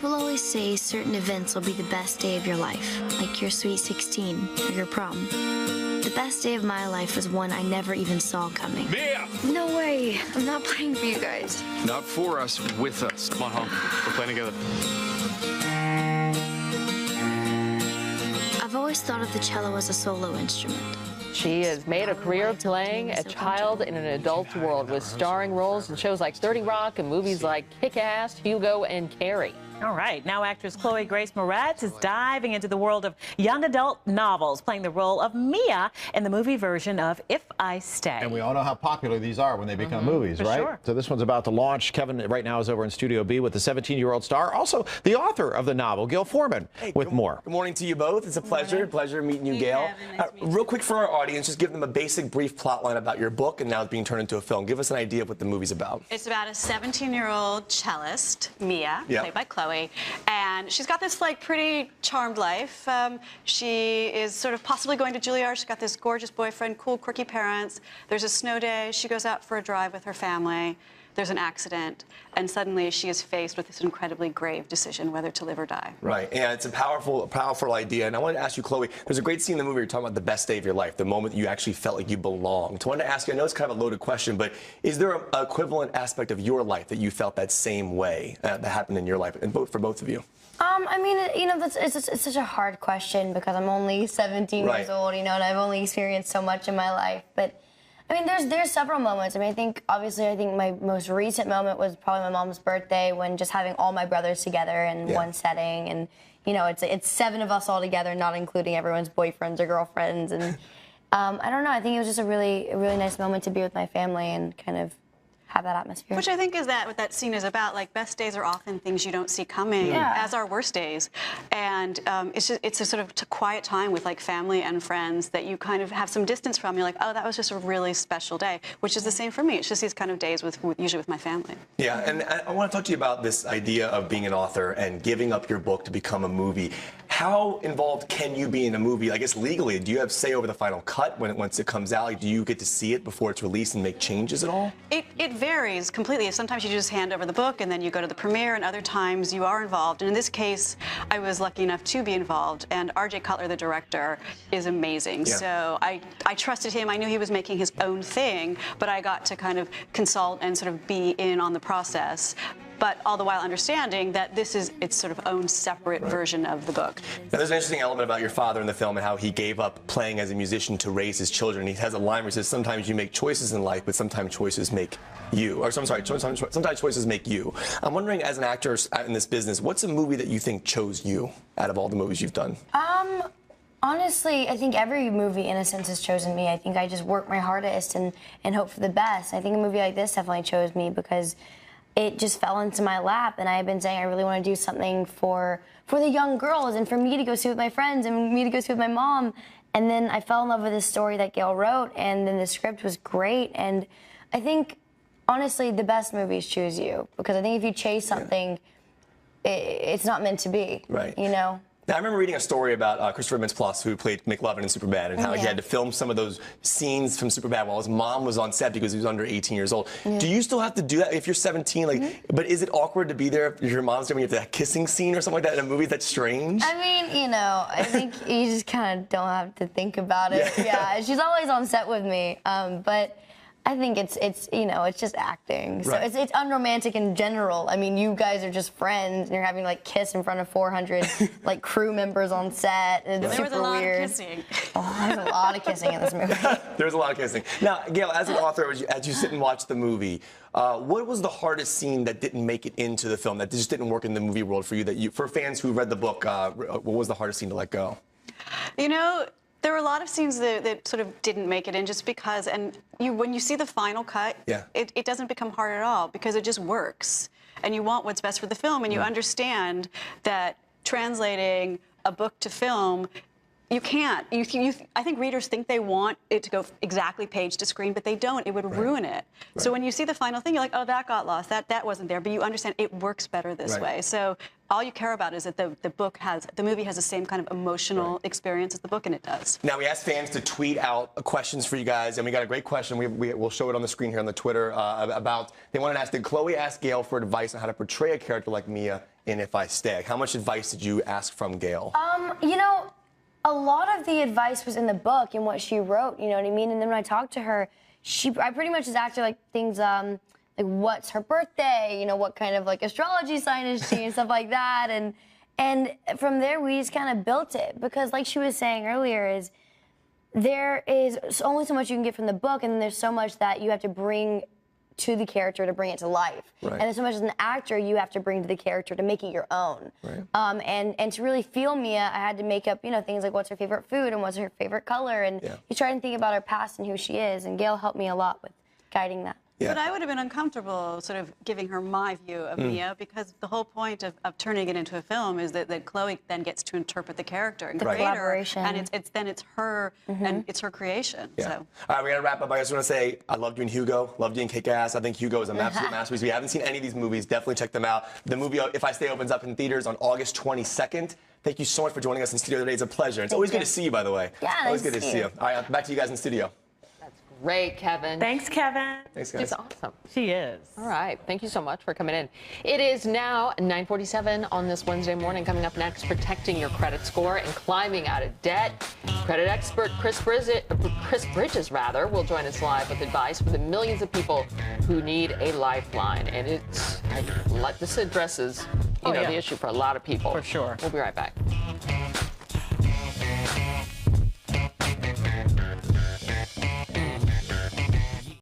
People always say certain events will be the best day of your life, like your sweet 16 or your prom. The best day of my life was one I never even saw coming. Mia! No way. I'm not playing for you guys. Not for us, with us. Come on home. We're playing together. I've always thought of the cello as a solo instrument. She has made a career playing a child in an adult's world with starring roles in shows like 30 Rock and movies like Kick-Ass, Hugo, and Carrie. All right, now actress Chloë Moretz is diving into the world of young adult novels, playing the role of Mia in the movie version of If I Stay. And we all know how popular these are when they become movies, right? Sure. So this one's about to launch. Kevin right now is over in Studio B with the 17-year-old star, also the author of the novel, Gil Foreman, with more. Good morning to you both. It's a pleasure meeting you, Gail. Real quick for our audience, just give them a basic, brief plot line about your book, and now it's being turned into a film. Give us an idea of what the movie's about. It's about a 17-year-old cellist, Mia, played by Chloe, and she's got this pretty charmed life. She is sort of possibly going to Juilliard. She's got this gorgeous boyfriend, cool, quirky parents. There's a snow day. She goes out for a drive with her family. There's an accident, and suddenly she is faced with this incredibly grave decision, whether to live or die. Right, and it's a powerful idea. And I wanted to ask you, Chloe, there's a great scene in the movie where you're talking about the best day of your life, the moment you actually felt like you belonged. So I wanted to ask you, I know it's kind of a loaded question, but is there an equivalent aspect of your life that you felt that same way that happened in your life, and for both of you? I mean, you know, it's such a hard question because I'm only 17 years old, you know, and I've only experienced so much in my life. But I mean, there's several moments. I mean, I think my most recent moment was probably my mom's birthday, when just having all my brothers together in one setting, and you know, it's 7 of us all together, not including everyone's boyfriends or girlfriends, and I don't know. I think it was just a really nice moment to be with my family and kind of have that atmosphere. Which I think is what that scene is about. Like, best days are often things you don't see coming, as are worst days. And it's a sort of quiet time with family and friends that you kind of have some distance from. You're like, oh, that was just a really special day, which is the same for me. It's just these kind of days usually with my family. Yeah, and I want to talk to you about this idea of being an author and giving up your book to become a movie. How involved can you be in a movie? I guess legally, do you have say over the final cut once it comes out? Like, do you get to see it before it's released and make changes at all? It varies completely. Sometimes you just hand over the book and then you go to the premiere, and other times you are involved. And in this case, I was lucky enough to be involved, and R.J. Cutler, the director, is amazing. Yeah. So I trusted him. I knew he was making his own thing, but I got to kind of consult and sort of be in on the process, but all the while understanding that this is its sort of own separate version of the book. Now, there's an interesting element about your father in the film and how he gave up playing as a musician to raise his children. He has a line where he says, sometimes you make choices in life, but sometimes choices make you. Or sometimes choices make you. I'm wondering, as an actor in this business, what's a movie that you think chose you out of all the movies you've done? Honestly, I think every movie, in a sense, has chosen me. I think I just work my hardest and hope for the best. I think a movie like this definitely chose me because it just fell into my lap, and I had been saying I really want to do something for the young girls and for me to go see with my friends and me to go see with my mom. And then I fell in love with this story that Gail wrote, and then the script was great. And I think, honestly, the best movies choose you, because I think if you chase something, it's not meant to be. Right. You know? Now, I remember reading a story about Christopher Mintz-Plasse, who played McLovin in Superbad, and how he had to film some of those scenes from Superbad while his mom was on set because he was under 18 years old. Do you still have to do that if you're 17? But is it awkward to be there if your mom's doing that kissing scene or something like that in a movie? That's strange. I mean, you know, I think you just kind of don't have to think about it. Yeah, she's always on set with me, but I think it's you know, it's just acting. So it's unromantic in general. I mean, you guys are just friends, and you're having kiss in front of 400 crew members on set. And it's super weird. There was a lot of kissing. Oh, there's a lot of kissing in this movie. There's a lot of kissing. Now, Gail, as an author, as you sit and watch the movie, what was the hardest scene that didn't make it into the film, that just didn't work in the movie world for you? For fans who read the book, what was the hardest scene to let go? You know, there were a lot of scenes that sort of didn't make it in just because, and when you see the final cut, it doesn't become hard at all because it just works. And you want what's best for the film, and you understand that translating a book to film, you can't. I think readers think they want it to go exactly page to screen, but they don't. It would ruin it. So when you see the final thing, you're like, oh, that got lost. That wasn't there. But you understand it works better this way. So all you care about is that the movie has the same kind of emotional experience as the book, and it does. Now, we asked fans to tweet out questions for you guys, and we got a great question. We'll show it on the screen here on the Twitter about, they wanted to ask, did Chloë ask Gail for advice on how to portray a character like Mia in If I Stay? How much advice did you ask from Gail? You know, a lot of the advice was in the book and what she wrote, you know what I mean? And then when I talked to her, I pretty much just asked her, like, things, like, what's her birthday? You know, what kind of, like, astrology sign is she and stuff like that. And from there, we just kind of built it. Because, like she was saying earlier, there is only so much you can get from the book, and then there's so much that you have to bring to the character to bring it to life. Right. And there's so much as an actor you have to bring to the character to make it your own. Right. And to really feel Mia, I had to make up, you know, things like what's her favorite food and what's her favorite color, and you try and think about her past and who she is. And Gail helped me a lot with guiding that. Yeah. But I would have been uncomfortable sort of giving her my view of Mia, because the whole point of turning it into a film is that Chloë then gets to interpret the character and create her, and it's her and it's her creation. Yeah. So. All right, we got to wrap up. I just want to say I love doing Hugo, love doing Kick-Ass. I think Hugo is an absolute masterpiece. If you haven't seen any of these movies, definitely check them out. The movie If I Stay opens up in theaters on August 22nd. Thank you so much for joining us in studio today. It's a pleasure. It's always good to see you, by the way. Yeah, always good to see you. All right, back to you guys in studio. Great, Kevin. Thanks, Kevin. Thanks, guys. She's awesome. She is. All right. Thank you so much for coming in. It is now 9:47 on this Wednesday morning. Coming up next, protecting your credit score and climbing out of debt. Credit expert Chris Bridges will join us live with advice for the millions of people who need a lifeline. And this addresses, the issue for a lot of people. For sure. We'll be right back.